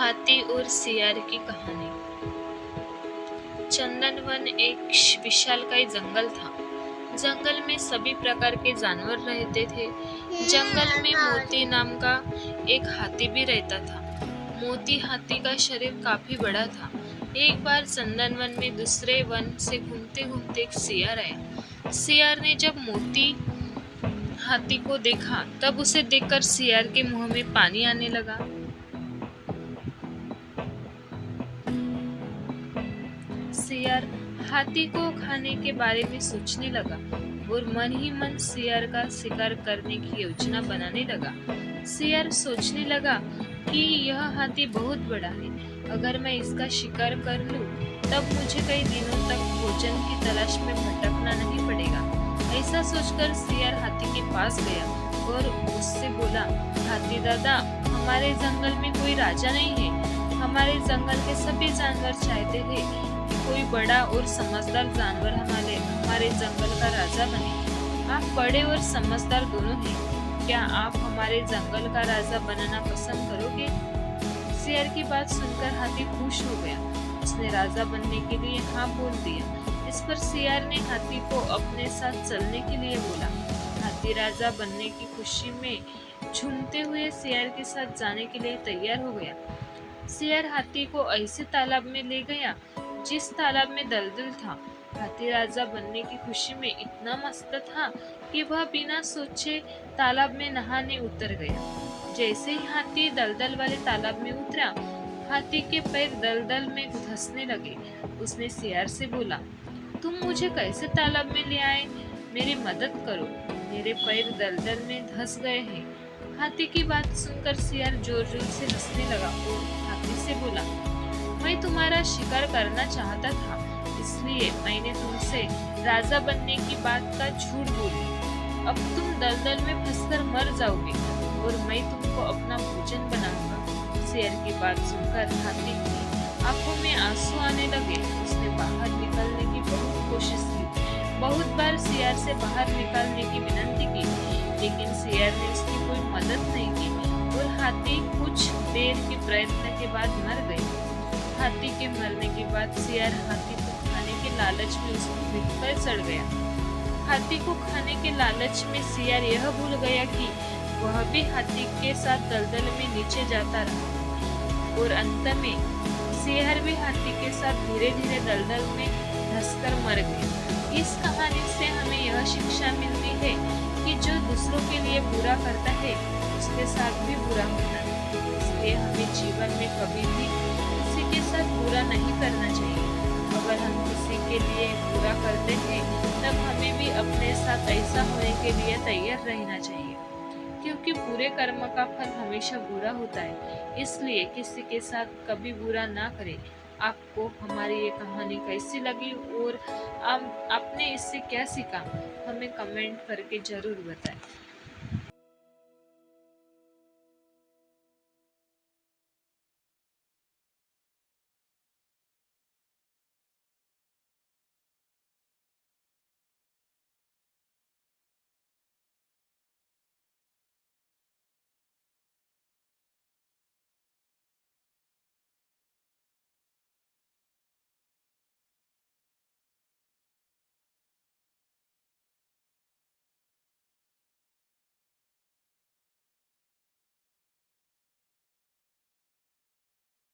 हाथी और सियार की कहानी। चंदनवन एक विशालकाय जंगल था। जंगल में सभी प्रकार के जानवर रहते थे। जंगल में मोती नाम का एक हाथी भी रहता था। मोती हाथी का शरीर काफी बड़ा था। एक बार चंदनवन में दूसरे वन से घूमते घूमते एक सियार आया। सियार ने जब मोती हाथी को देखा तब उसे देखकर सियार के मुंह में पानी आने लगा। सियार हाथी को खाने के बारे में सोचने लगा और मन ही मन सियार का शिकार करने की योजना बनाने लगा। सियार सोचने लगा कि यह हाथी बहुत बड़ा है। अगर मैं इसका शिकार कर लूं, तब मुझे कई दिनों तक भोजन की तलाश में भटकना नहीं पड़ेगा। ऐसा सोचकर सियार हाथी के पास गया और उससे बोला, हाथी दादा, हमारे जंगल में कोई राजा नहीं है। हमारे जंगल के सभी जानवर चाहते थे कि कोई बड़ा और समझदार जानवर हमारे जंगल का राजा बने। आप बड़े और समझदार दोनों हैं। क्या आप हमारे जंगल का राजा बनना पसंद करोगे? शेर की बात सुनकर हाथी खुश हो गया। उसने राजा बनने के लिए हाँ बोल दिया। इस पर शेर ने हाथी को अपने साथ चलने के लिए बोला। हाथी राजा बनने की खुशी में झूमते हुए शेर के साथ जाने के लिए तैयार हो गया। शेर हाथी को ऐसे तालाब में ले गया जिस तालाब में दलदल था। हाथी राजा बनने की खुशी में इतना मस्त था कि वह बिना सोचे तालाब में नहाने उतर गया। जैसे ही हाथी दलदल वाले तालाब में उतरा, हाथी के पैर दलदल में धंसने लगे। उसने शेर से बोला, तुम मुझे कैसे तालाब में ले आए? मेरी मदद करो, मेरे पैर दलदल में धंस गए हैं। हाथी की बात सुनकर शेर जोर जोर से हंसने लगा और हाथी से बोला, मैं तुम्हारा शिकार करना चाहता था, इसलिए मैंने तुमसे राजा बनने की बात का झूठ बोली। अब तुम दलदल में फंसकर मर जाओगे और मैं तुमको अपना भोजन बनाऊंगा। शेर की बात सुनकर हाथी की आंखों में आंसू आने लगे। उसने बाहर निकलने की बहुत कोशिश की। बहुत बार शेर से बाहर निकलने की विनती की, लेकिन शेर ने उसकी कोई मदद नहीं की और हाथी कुछ देर के प्रयत्न के बाद मर गए। हाथी के मरने के बाद शेर हाथी को खाने के लालच में उसकी पीठ पर चढ़ गया। हाथी को खाने के लालच में शेर यह भूल गया कि वह भी हाथी के साथ दलदल में नीचे जाता रहा और अंत में शेर भी हाथी के साथ धीरे धीरे दलदल में धंसकर मर गया। इस कहानी से हमें यह शिक्षा मिलती है कि जो दूसरों के लिए बुरा करता है, उसके साथ भी बुरा होता है। इसलिए हमें जीवन में कभी भी किसी के साथ बुरा नहीं करना चाहिए। अगर हम किसी के लिए बुरा करते हैं, तब हमें भी अपने साथ ऐसा होने के लिए तैयार रहना चाहिए, क्योंकि बुरे कर्म का फल हमेशा बुरा होता है। इसलिए किसी के साथ कभी बुरा ना करें। आपको हमारी ये कहानी कैसी लगी और आपने इससे क्या सीखा, हमें कमेंट करके जरूर बताएं।